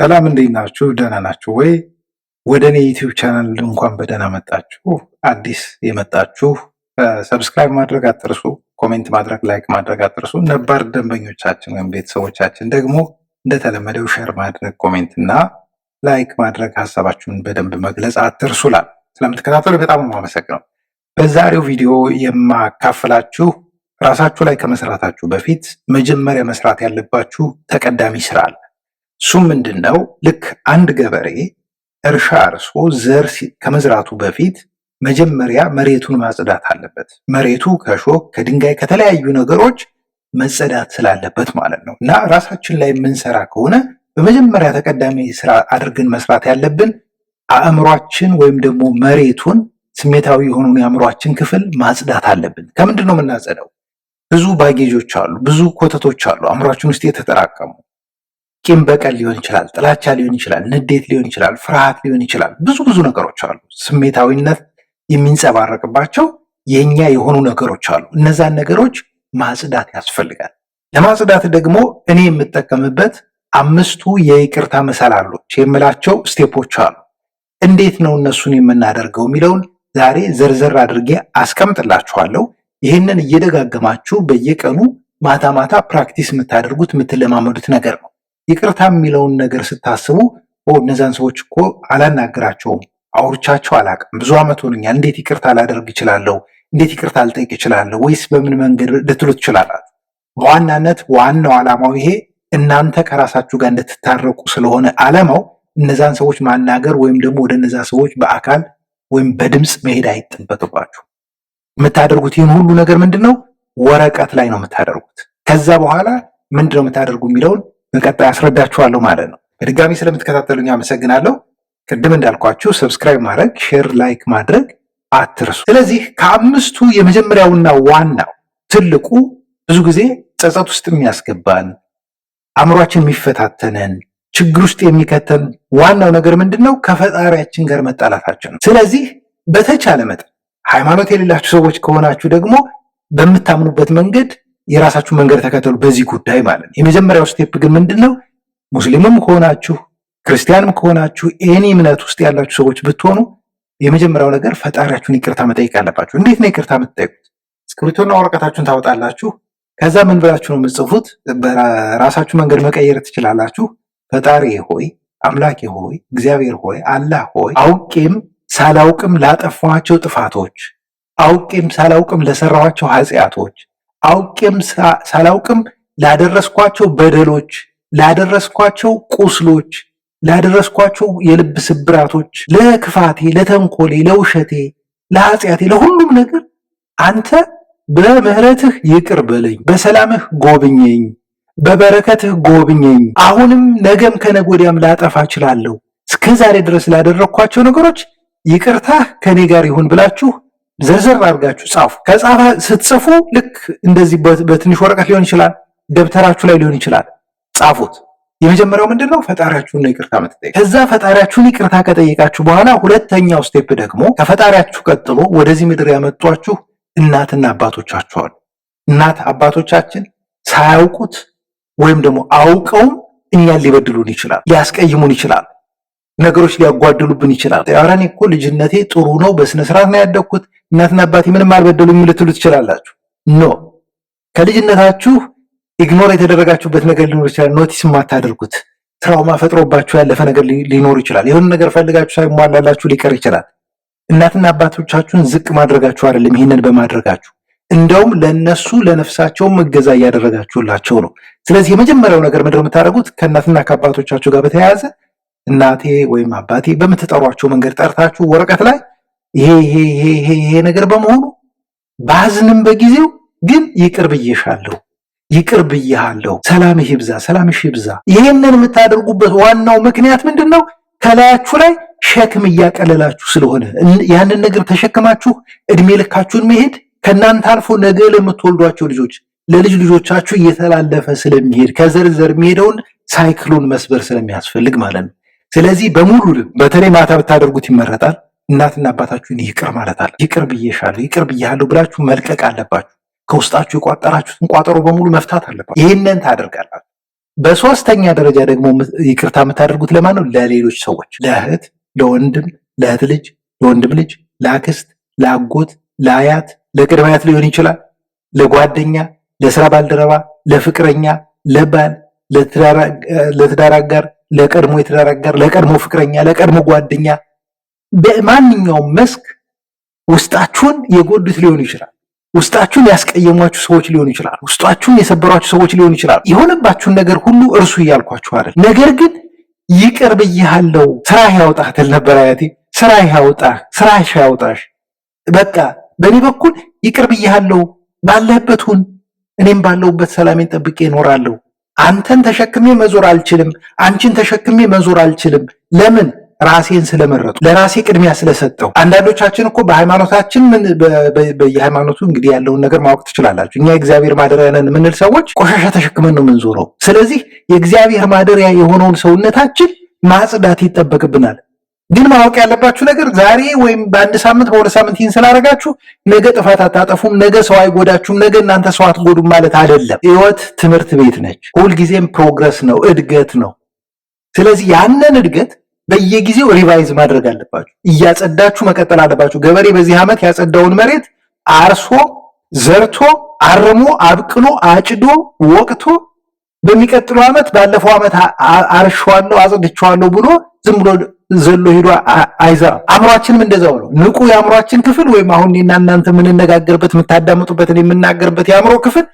ሰላም እንዴት ናችሁ? ደህና ናችሁ ወይ? ወደ እኔ ዩቲዩብ ቻናል እንኳን በደህና መጣችሁ። አዲስ የመጣችሁ ሰብስክራይብ ማድረግ አትርሱ፣ ኮሜንት ማድረግ፣ ላይክ ማድረግ አትርሱ። ነባር ደንበኞቻችን ወይም ቤተሰቦቻችን ደግሞ እንደተለመደው ሼር ማድረግ፣ ኮሜንት እና ላይክ ማድረግ፣ ሀሳባችሁን በደንብ መግለጽ አትርሱላል። ስለምትከታተሉ በጣም የማመሰግነው። በዛሬው ቪዲዮ የማካፍላችሁ ራሳችሁ ላይ ከመስራታችሁ በፊት መጀመሪያ መስራት ያለባችሁ ተቀዳሚ ስራ አለ። እሱም ምንድነው? ልክ አንድ ገበሬ እርሻ አርሶ ዘር ከመዝራቱ በፊት መጀመሪያ መሬቱን ማጽዳት አለበት። መሬቱ ከሾህ ከድንጋይ ከተለያዩ ነገሮች መጸዳት ስላለበት ማለት ነው። እና ራሳችን ላይ የምንሰራ ከሆነ በመጀመሪያ ተቀዳሚ ስራ አድርገን መስራት ያለብን አእምሯችን ወይም ደግሞ መሬቱን ስሜታዊ የሆኑን የአእምሯችን ክፍል ማጽዳት አለብን። ከምንድን ነው የምናጸዳው? ብዙ ባጌጆች አሉ፣ ብዙ ኮተቶች አሉ አእምሯችን ውስጥ የተጠራቀሙ። ቂም በቀል ሊሆን ይችላል፣ ጥላቻ ሊሆን ይችላል፣ ንዴት ሊሆን ይችላል፣ ፍርሃት ሊሆን ይችላል። ብዙ ነገሮች አሉ። ስሜታዊነት የሚንጸባረቅባቸው የኛ የሆኑ ነገሮች አሉ። እነዛን ነገሮች ማጽዳት ያስፈልጋል። ለማጽዳት ደግሞ እኔ የምጠቀምበት 5 የይቅርታ መሰላሎች የምላቸው ስቴፖች አሉ። እንዴት ነው እነሱን የምናደርገው የሚለውን ዛሬ ዘርዘር አድርጌ አስቀምጥላችኋለሁ። ይህንን እየደጋገማችሁ በየቀኑ ማታ ማታ ፕራክቲስ የምታደርጉት የምትለማመዱት ነገር ነው። ይቅርታ የሚለውን ነገር ስታስቡ እነዛን ሰዎች እኮ አላናግራቸውም፣ አውርቻቸው አላቅም፣ ብዙ ዓመት ሆኖኛል፣ እንዴት ይቅርታ ላደርግ እችላለሁ? እንዴት ይቅርታ ልጠይቅ እችላለሁ? ወይስ በምን መንገድ ልትሉ ትችላላችሁ። በዋናነት ዋናው ዓላማው ይሄ እናንተ ከራሳችሁ ጋር እንድትታረቁ ስለሆነ ዓላማው እነዛን ሰዎች ማናገር ወይም ደግሞ ወደ እነዛ ሰዎች በአካል ወይም በድምፅ መሄድ አይጠበቅባችሁ። የምታደርጉት ይህን ሁሉ ነገር ምንድነው? ወረቀት ላይ ነው የምታደርጉት። ከዛ በኋላ ምንድነው የምታደርጉ የሚለውን በቀጣይ አስረዳችኋለሁ ማለት ነው። በድጋሚ ስለምትከታተሉኝ አመሰግናለሁ። ቅድም እንዳልኳችሁ ሰብስክራይብ ማድረግ፣ ሼር፣ ላይክ ማድረግ አትርሱ። ስለዚህ ከ5ቱ የመጀመሪያውና ዋናው ትልቁ ብዙ ጊዜ ጸጸት ውስጥ የሚያስገባን አእምሯችን የሚፈታተነን ችግር ውስጥ የሚከተን ዋናው ነገር ምንድነው? ከፈጣሪያችን ጋር መጣላታችን ነው። ስለዚህ በተቻለ መጠን ሃይማኖት የሌላችሁ ሰዎች ከሆናችሁ ደግሞ በምታምኑበት መንገድ የራሳችሁ መንገድ ተከተሉ በዚህ ጉዳይ ማለት ነው። የመጀመሪያው ስቴፕ ግን ምንድነው? ሙስሊምም ከሆናችሁ ክርስቲያንም ከሆናችሁ ኤኒ እምነት ውስጥ ያላችሁ ሰዎች ብትሆኑ የመጀመሪያው ነገር ፈጣሪያችሁን ይቅርታ መጠየቅ አለባችሁ። እንዴት ነው ይቅርታ የምትጠይቁት? እስክሪብቶና ወረቀታችሁን ታወጣላችሁ። ከዛ ምን ብላችሁ ነው የምትጽፉት? በራሳችሁ መንገድ መቀየር ትችላላችሁ። ፈጣሪ ሆይ፣ አምላኬ ሆይ፣ እግዚአብሔር ሆይ፣ አላህ ሆይ አውቄም ሳላውቅም ላጠፋኋቸው ጥፋቶች፣ አውቄም ሳላውቅም ለሰራኋቸው ኃጢአቶች፣ አውቄም ሳላውቅም ላደረስኳቸው በደሎች፣ ላደረስኳቸው ቁስሎች፣ ላደረስኳቸው የልብ ስብራቶች፣ ለክፋቴ፣ ለተንኮሌ፣ ለውሸቴ፣ ለኃጢአቴ፣ ለሁሉም ነገር አንተ በምህረትህ ይቅር በለኝ፣ በሰላምህ ጎብኘኝ፣ በበረከትህ ጎብኘኝ። አሁንም ነገም ከነገ ወዲያም ላጠፋ እችላለሁ። እስከ ዛሬ ድረስ ላደረግኳቸው ነገሮች ይቅርታህ ከኔ ጋር ይሁን ብላችሁ ዘርዘር አድርጋችሁ ጻፉ። ከጻፋ ስትጽፉ ልክ እንደዚህ በትንሽ ወረቀት ሊሆን ይችላል፣ ደብተራችሁ ላይ ሊሆን ይችላል፣ ጻፉት። የመጀመሪያው ምንድነው? ፈጣሪያችሁን ይቅርታ መጠየቅ። ከዛ ፈጣሪያችሁን ይቅርታ ከጠየቃችሁ በኋላ ሁለተኛው ስቴፕ ደግሞ ከፈጣሪያችሁ ቀጥሎ ወደዚህ ምድር ያመጧችሁ እናትና አባቶቻችሁ አሉ። እናት አባቶቻችን ሳያውቁት ወይም ደግሞ አውቀውም እኛን ሊበድሉን ይችላል፣ ሊያስቀይሙን ይችላል፣ ነገሮች ሊያጓድሉብን ይችላል። ኧረ እኔ እኮ ልጅነቴ ጥሩ ነው፣ በስነ ስርዓት ነው ያደግኩት፣ እናትና አባቴ ምንም አልበደሉኝ ልትሉ ትችላላችሁ። ኖ ከልጅነታችሁ ኢግኖር የተደረጋችሁበት ነገር ሊኖር ይችላል። ኖቲስ የማታደርጉት ትራውማ ፈጥሮባችሁ ያለፈ ነገር ሊኖር ይችላል። የሆነ ነገር ፈልጋችሁ ሳይሟላላችሁ ሊቀር ይችላል። እናትና አባቶቻችሁን ዝቅ ማድረጋችሁ አይደለም፣ ይህንን በማድረጋችሁ እንደውም ለነሱ ለነፍሳቸውም እገዛ እያደረጋችሁላቸው ነው። ስለዚህ የመጀመሪያው ነገር ምንድነው የምታደርጉት? ከእናትና ከአባቶቻችሁ ጋር በተያያዘ እናቴ ወይም አባቴ በምትጠሯቸው መንገድ ጠርታችሁ ወረቀት ላይ ይሄ ነገር በመሆኑ ባዝንም በጊዜው ግን ይቅር ብዬሻለሁ፣ ይቅር ብዬሃለሁ፣ ሰላምህ ይብዛ፣ ሰላምሽ ይብዛ። ይሄንን የምታደርጉበት ዋናው ምክንያት ምንድነው? ከላያችሁ ላይ ሸክም እያቀለላችሁ ስለሆነ ያንን ነገር ተሸክማችሁ እድሜ ልካችሁን መሄድ ከእናንተ አልፎ ነገ ለምትወልዷቸው ልጆች ለልጅ ልጆቻችሁ እየተላለፈ ስለሚሄድ ከዘርዘር የሚሄደውን ሳይክሉን መስበር ስለሚያስፈልግ ማለት ነው። ስለዚህ በሙሉ በተለይ ማታ ብታደርጉት ይመረጣል። እናትና አባታችሁን ይቅር ማለት አለ። ይቅር ብዬሻለሁ፣ ይቅር ብያለሁ ብላችሁ መልቀቅ አለባችሁ። ከውስጣችሁ የቋጠራችሁትን ቋጠሮ በሙሉ መፍታት አለባችሁ። ይህንን ታደርጋላችሁ። በሶስተኛ ደረጃ ደግሞ ይቅርታ የምታደርጉት ለማን ነው? ለሌሎች ሰዎች፣ ለእህት፣ ለወንድም፣ ለእህት ልጅ፣ ለወንድም ልጅ፣ ለአክስት፣ ለአጎት፣ ለአያት፣ ለቅድመ አያት ሊሆን ይችላል፣ ለጓደኛ፣ ለስራ ባልደረባ፣ ለፍቅረኛ፣ ለባል፣ ለትዳር አጋር፣ ለቀድሞ የትዳር አጋር፣ ለቀድሞ ፍቅረኛ፣ ለቀድሞ ጓደኛ፣ በማንኛውም መስክ ውስጣችሁን የጎዱት ሊሆኑ ይችላል። ውስጣችሁን ያስቀየሟችሁ ሰዎች ሊሆኑ ይችላሉ። ውስጣችሁን የሰበሯችሁ ሰዎች ሊሆኑ ይችላሉ። የሆነባችሁን ነገር ሁሉ እርሱ እያልኳችሁ አይደል። ነገር ግን ይቅር ብዬሃለሁ፣ ስራህ ያውጣህ ትል ነበር አያቴ። ስራህ ያውጣህ፣ ስራሽ ያውጣሽ። በቃ በእኔ በኩል ይቅር ብዬሃለሁ፣ ባለህበት ሁን፣ እኔም ባለሁበት ሰላሜን ጠብቄ እኖራለሁ። አንተን ተሸክሜ መዞር አልችልም፣ አንቺን ተሸክሜ መዞር አልችልም። ለምን? ራሴን ስለመረጡ፣ ለራሴ ቅድሚያ ስለሰጠው። አንዳንዶቻችን እኮ በሃይማኖታችን በየሃይማኖቱ እንግዲህ ያለውን ነገር ማወቅ ትችላላችሁ። እኛ የእግዚአብሔር ማደሪያ ነን የምንል ሰዎች ቆሻሻ ተሸክመን ነው የምንዞረው። ስለዚህ የእግዚአብሔር ማደሪያ የሆነውን ሰውነታችን ማጽዳት ይጠበቅብናል። ግን ማወቅ ያለባችሁ ነገር ዛሬ ወይም በአንድ ሳምንት በሁለት ሳምንት ይህን ስላደረጋችሁ ነገ ጥፋት አታጠፉም፣ ነገ ሰው አይጎዳችሁም፣ ነገ እናንተ ሰው አትጎዱም ማለት አይደለም። ህይወት ትምህርት ቤት ነች። ሁልጊዜም ፕሮግረስ ነው፣ እድገት ነው። ስለዚህ ያንን እድገት በየጊዜው ሪቫይዝ ማድረግ አለባችሁ። እያጸዳችሁ መቀጠል አለባችሁ። ገበሬ በዚህ ዓመት ያጸዳውን መሬት አርሶ ዘርቶ አርሞ አብቅሎ አጭዶ ወቅቶ በሚቀጥለው ዓመት ባለፈው ዓመት አርሻዋለሁ አጸድቼዋለሁ ብሎ ዝም ብሎ ዘሎ ሄዶ አይዘራም። አእምሯችንም እንደዛው ነው። ንቁ የአእምሯችን ክፍል ወይም አሁን እኔና እናንተ የምንነጋገርበት የምታዳምጡበትን የምናገርበት የአእምሮ ክፍል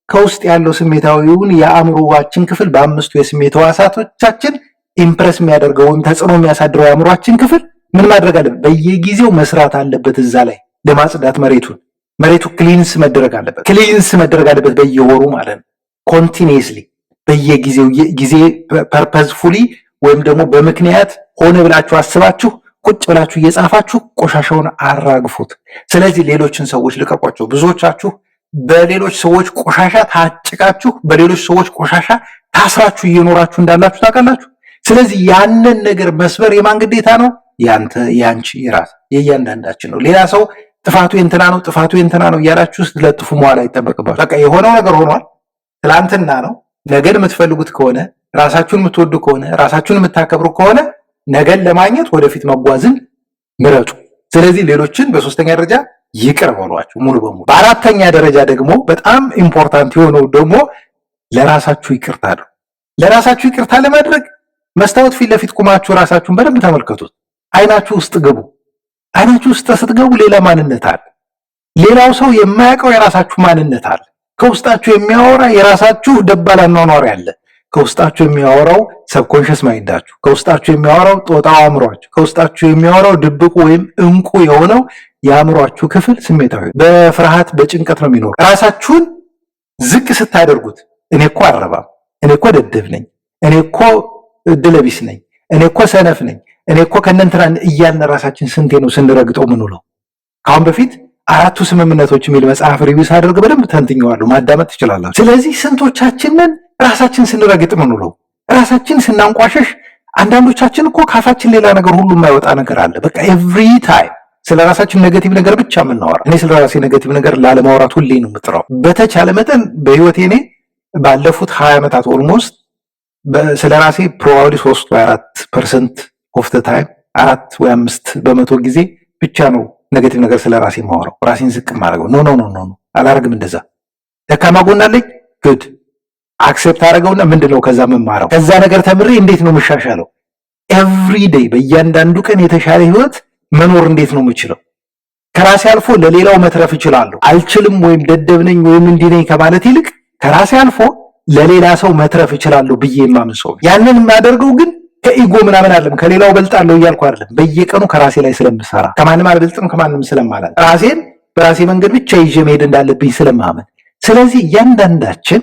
ከውስጥ ያለው ስሜታዊውን የአእምሮዋችን ክፍል በአምስቱ የስሜት ሕዋሳቶቻችን ኢምፕረስ የሚያደርገው ወይም ተጽዕኖ የሚያሳድረው የአእምሯችን ክፍል ምን ማድረግ አለበት? በየጊዜው መስራት አለበት። እዛ ላይ ለማጽዳት መሬቱ ክሊንስ መደረግ አለበት በየወሩ ማለት ነው። ኮንቲኒየስሊ በየጊዜው ጊዜ ፐርፐዝፉሊ ወይም ደግሞ በምክንያት ሆነ ብላችሁ አስባችሁ ቁጭ ብላችሁ እየጻፋችሁ ቆሻሻውን አራግፉት። ስለዚህ ሌሎችን ሰዎች ልቀቋቸው። ብዙዎቻችሁ በሌሎች ሰዎች ቆሻሻ ታጭቃችሁ፣ በሌሎች ሰዎች ቆሻሻ ታስራችሁ እየኖራችሁ እንዳላችሁ ታውቃላችሁ። ስለዚህ ያንን ነገር መስበር የማን ግዴታ ነው? ያንተ፣ ያንቺ፣ የራስ የእያንዳንዳችን ነው። ሌላ ሰው ጥፋቱ የእንትና ነው ጥፋቱ የእንትና ነው እያላችሁ ስትለጥፉ መዋል አይጠበቅባችሁ። በቃ የሆነው ነገር ሆኗል፣ ትላንትና ነው። ነገን የምትፈልጉት ከሆነ ራሳችሁን የምትወዱ ከሆነ ራሳችሁን የምታከብሩ ከሆነ ነገን ለማግኘት ወደፊት መጓዝን ምረጡ። ስለዚህ ሌሎችን በሶስተኛ ደረጃ ይቅር በሏቸው ሙሉ በሙሉ። በአራተኛ ደረጃ ደግሞ በጣም ኢምፖርታንት የሆነው ደግሞ ለራሳችሁ ይቅርታ ነው። ለራሳችሁ ይቅርታ ለማድረግ መስታወት ፊት ለፊት ቁማችሁ ራሳችሁን በደንብ ተመልከቱት። አይናችሁ ውስጥ ግቡ። አይናችሁ ውስጥ ስትገቡ ሌላ ማንነት አለ። ሌላው ሰው የማያውቀው የራሳችሁ ማንነት አለ። ከውስጣችሁ የሚያወራ የራሳችሁ ደባል አኗኗር ያለ፣ ከውስጣችሁ የሚያወራው ሰብኮንሽስ ማይንዳችሁ፣ ከውስጣችሁ የሚያወራው ጦጣው አእምሯችሁ፣ ከውስጣችሁ የሚያወራው ድብቁ ወይም እንቁ የሆነው የአእምሯችሁ ክፍል ስሜታዊ በፍርሃት በጭንቀት ነው የሚኖር። ራሳችሁን ዝቅ ስታደርጉት እኔ እኮ አረባም፣ እኔ እኮ ደደብ ነኝ፣ እኔ እኮ እድለቢስ ነኝ፣ እኔ እኮ ሰነፍ ነኝ፣ እኔ እኮ ከእነንትና እያልን ራሳችን ስንቴ ነው ስንረግጠው ምንውለው። ከአሁን በፊት 4ቱ ስምምነቶች የሚል መጽሐፍ ሪቪው ሳደርግ በደንብ ተንትኘዋለሁ፣ ማዳመጥ ትችላላችሁ። ስለዚህ ስንቶቻችንን ራሳችን ስንረግጥ ምንውለው፣ ራሳችን ስናንቋሸሽ። አንዳንዶቻችን እኮ ካፋችን ሌላ ነገር ሁሉ የማይወጣ ነገር አለ። በቃ ኤቭሪ ታይም ስለ ራሳችን ኔጌቲቭ ነገር ብቻ የምናወራ። እኔ ስለ ራሴ ኔጌቲቭ ነገር ላለማውራት ሁሌ ነው የምጥረው። በተቻለ መጠን በህይወቴ እኔ ባለፉት 20 ዓመታት ኦልሞስት ስለ ራሴ ፕሮባብሊ 3 ወይ 4% ኦፍ ዘ ታይም 4 ወይ 5% ጊዜ ብቻ ነው ኔጌቲቭ ነገር ስለ ራሴ ማወራው፣ ራሴን ዝቅ ማድረገው። ኖ አላረግም። እንደዛ ደካማ ጎን አለኝ፣ ጉድ አክሴፕት አደረገውና ምንድነው ከዛ መማረው፣ ከዛ ነገር ተምሬ እንዴት ነው የምሻሻለው፣ ኤቭሪ ዴይ በእያንዳንዱ ቀን የተሻለ ህይወት መኖር እንዴት ነው የምችለው፣ ከራሴ አልፎ ለሌላው መትረፍ እችላለሁ። አልችልም ወይም ደደብ ነኝ ወይም እንዲህ ነኝ ከማለት ይልቅ ከራሴ አልፎ ለሌላ ሰው መትረፍ እችላለሁ ብዬ የማምን ሰው። ያንን የማደርገው ግን ከኢጎ ምናምን አይደለም፣ ከሌላው በልጣለሁ እያልኩ አይደለም። በየቀኑ ከራሴ ላይ ስለምሰራ፣ ከማንም አልበልጥም፣ ከማንም ስለማላል፣ ራሴን በራሴ መንገድ ብቻ ይዤ መሄድ እንዳለብኝ ስለማመን። ስለዚህ እያንዳንዳችን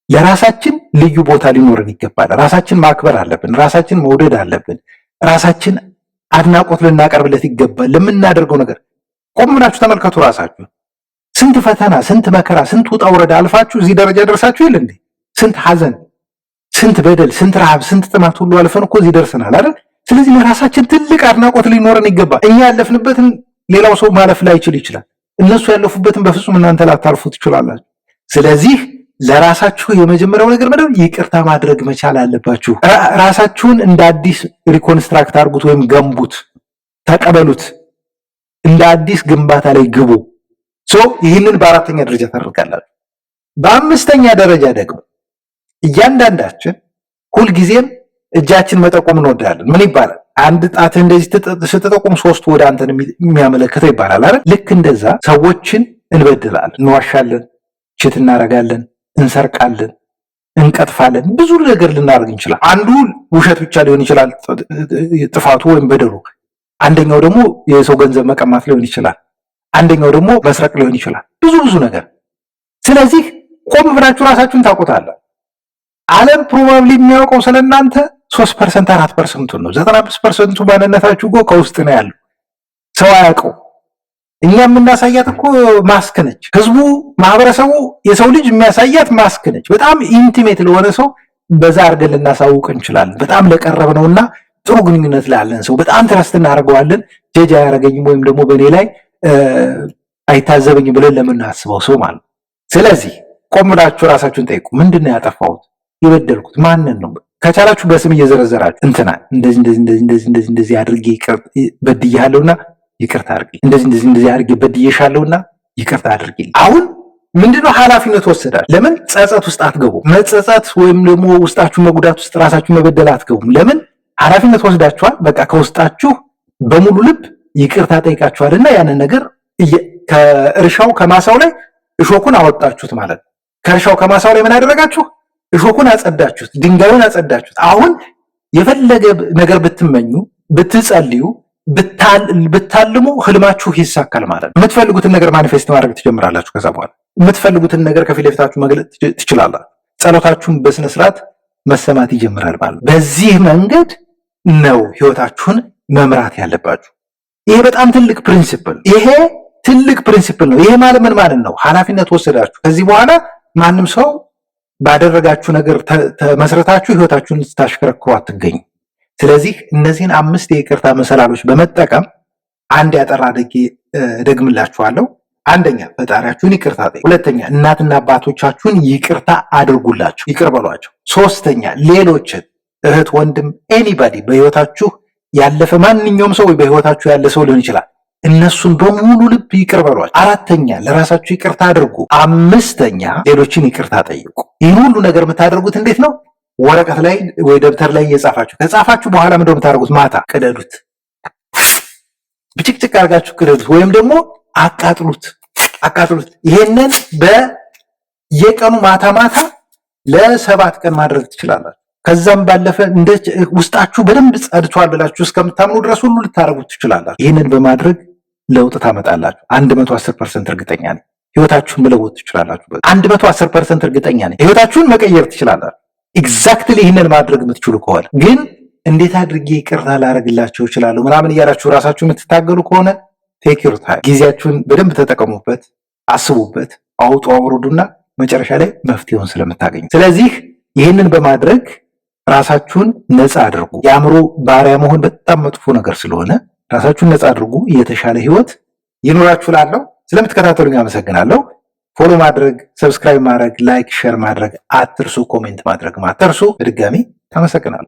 ለራሳችን ልዩ ቦታ ሊኖርን ይገባል። ራሳችን ማክበር አለብን። ራሳችን መውደድ አለብን። ራሳችን አድናቆት ልናቀርብለት ይገባል ለምናደርገው ነገር። ቆም ብላችሁ ተመልከቱ ራሳችሁ። ስንት ፈተና፣ ስንት መከራ፣ ስንት ውጣ ውረድ አልፋችሁ እዚህ ደረጃ ደርሳችሁ የለ እንዴ? ስንት ሐዘን፣ ስንት በደል፣ ስንት ረሃብ፣ ስንት ጥማት ሁሉ አልፈን እኮ እዚህ ደርሰናል አይደል? ስለዚህ ለራሳችን ትልቅ አድናቆት ሊኖረን ይገባል። እኛ ያለፍንበትን ሌላው ሰው ማለፍ ላይችል ይችላል። እነሱ ያለፉበትን በፍጹም እናንተ ላታልፉ ትችላላችሁ። ስለዚህ ለራሳችሁ የመጀመሪያው ነገር ምንድነው? ይቅርታ ማድረግ መቻል አለባችሁ። ራሳችሁን እንደ አዲስ ሪኮንስትራክት አድርጉት ወይም ገንቡት፣ ተቀበሉት፣ እንደ አዲስ ግንባታ ላይ ግቡ። ይህንን በአራተኛ ደረጃ ታደርጋላችሁ። በአምስተኛ ደረጃ ደግሞ እያንዳንዳችን ሁልጊዜም እጃችን መጠቆም እንወዳለን። ምን ይባላል? አንድ ጣት እንደዚህ ስትጠቁም ሶስቱ ወደ አንተን የሚያመለክተው ይባላል አይደል? ልክ እንደዛ ሰዎችን እንበድላለን፣ እንዋሻለን፣ ችት እናረጋለን፣ እንሰርቃለን፣ እንቀጥፋለን፣ ብዙ ነገር ልናደርግ እንችላለን። አንዱ ውሸት ብቻ ሊሆን ይችላል ጥፋቱ ወይም በደሉ። አንደኛው ደግሞ የሰው ገንዘብ መቀማት ሊሆን ይችላል። አንደኛው ደግሞ መስረቅ ሊሆን ይችላል። ብዙ ነገር። ስለዚህ ቆም ብላችሁ ራሳችሁን ታውቁታላችሁ። ዓለም ፕሮባብሊ የሚያውቀው ስለናንተ 3% 4% ነው። 95% ማንነታችሁ እኮ ከውስጥ ነው ያለው። ሰው አያውቀው። እኛ የምናሳያት እኮ ማስክ ነች። ህዝቡ፣ ማህበረሰቡ፣ የሰው ልጅ የሚያሳያት ማስክ ነች። በጣም ኢንቲሜት ለሆነ ሰው በዛ አድርገን ልናሳውቅ እንችላለን። በጣም ለቀረብ ነውና ጥሩ ግንኙነት ላለን ሰው በጣም ትረስት እናደርገዋለን። ጀጅ አያረገኝም ወይም ደግሞ በእኔ ላይ አይታዘበኝም ብለን ለምናስበው ሰው ማለት። ስለዚህ ቆም ብላችሁ ራሳችሁን ጠይቁ። ምንድን ነው ያጠፋሁት? የበደልኩት ማንን ነው? ከቻላችሁ በስም እየዘረዘራችሁ እንትና እንደዚህ አድርጌ በድያለሁና ይቅርታ አድርጊ፣ እንደዚህ አድርጌ በድዬሻለሁና ይቅርታ አድርጊ። አሁን ምንድነው ኃላፊነት ወሰዳችሁ። ለምን ጸጸት ውስጥ አትገቡም? መጸጸት ወይም ደግሞ ውስጣችሁ መጉዳት ውስጥ ራሳችሁ መበደል አትገቡም። ለምን ኃላፊነት ወስዳችኋል። በቃ ከውስጣችሁ በሙሉ ልብ ይቅርታ ጠይቃችኋልና ያንን ነገር ከእርሻው ከማሳው ላይ እሾኩን አወጣችሁት ማለት ነው። ከእርሻው ከማሳው ላይ ምን አደረጋችሁ? እሾኩን አጸዳችሁት፣ ድንጋዩን አጸዳችሁት። አሁን የፈለገ ነገር ብትመኙ፣ ብትጸልዩ፣ ብታልሙ ህልማችሁ ይሳካል ማለት ነው። የምትፈልጉትን ነገር ማኒፌስት ማድረግ ትጀምራላችሁ። ከዛ በኋላ የምትፈልጉትን ነገር ከፊት ለፊታችሁ መግለጥ ትችላላችሁ። ጸሎታችሁን በስነ ስርዓት መሰማት ይጀምራል ማለት ነው። በዚህ መንገድ ነው ህይወታችሁን መምራት ያለባችሁ። ይሄ በጣም ትልቅ ፕሪንሲፕል፣ ይሄ ትልቅ ፕሪንሲፕል ነው። ይሄ ማለት ምን ማለት ነው? ኃላፊነት ወሰዳችሁ። ከዚህ በኋላ ማንም ሰው ባደረጋችሁ ነገር ተመስረታችሁ ህይወታችሁን ስታሽከረክሩ አትገኙ። ስለዚህ እነዚህን 5 የይቅርታ መሰላሎች በመጠቀም አንድ ያጠራ ደግምላችኋለሁ። አንደኛ ፈጣሪያችሁን ይቅርታ ጠይቁ። ሁለተኛ እናትና አባቶቻችሁን ይቅርታ አድርጉላቸው፣ ይቅር በሏቸው። ሶስተኛ ሌሎችን እህት፣ ወንድም፣ ኤኒባዲ በህይወታችሁ ያለፈ ማንኛውም ሰው በህይወታችሁ ያለ ሰው ሊሆን ይችላል፣ እነሱን በሙሉ ልብ ይቅር በሏቸው። አራተኛ ለራሳችሁ ይቅርታ አድርጉ። አምስተኛ ሌሎችን ይቅርታ ጠይቁ። ይህን ሁሉ ነገር የምታደርጉት እንዴት ነው? ወረቀት ላይ ወይ ደብተር ላይ እየጻፋችሁ ከጻፋችሁ በኋላ ምንድነው የምታደርጉት? ማታ ቅደዱት፣ ብጭቅጭቅ አድርጋችሁ ቅደዱት፣ ወይም ደግሞ አቃጥሉት። ይሄንን በየቀኑ ማታ ለ7 ቀን ማድረግ ትችላላችሁ። ከዛም ባለፈ እንደ ውስጣችሁ በደንብ ጸድቷል ብላችሁ እስከምታምኑ ድረስ ሁሉ ልታደርጉት ትችላላችሁ። ይህንን በማድረግ ለውጥ ታመጣላችሁ። 110% እርግጠኛ ነኝ። ህይወታችሁን መለወጥ ትችላላችሁ። 110% እርግጠኛ ነኝ። ህይወታችሁን መቀየር ትችላላችሁ። ኤግዛክትሊ ይህንን ማድረግ የምትችሉ ከሆነ ግን እንዴት አድርጌ ይቅርታ ላደርግላቸው እችላለሁ ምናምን እያላችሁ ራሳችሁ የምትታገሉ ከሆነ ቴክ ዩር ታይም፣ ጊዜያችሁን በደንብ ተጠቀሙበት፣ አስቡበት፣ አውጡ አውርዱና መጨረሻ ላይ መፍትሄውን ስለምታገኙ። ስለዚህ ይህንን በማድረግ ራሳችሁን ነፃ አድርጉ። የአእምሮ ባሪያ መሆን በጣም መጥፎ ነገር ስለሆነ ራሳችሁን ነፃ አድርጉ። የተሻለ ህይወት ይኖራችሁ። ላለው ስለምትከታተሉኝ አመሰግናለሁ። ፎሎ ማድረግ፣ ሰብስክራይብ ማድረግ፣ ላይክ፣ ሼር ማድረግ አትርሱ። ኮሜንት ማድረግ አትርሱ። በድጋሚ አመሰግናለሁ።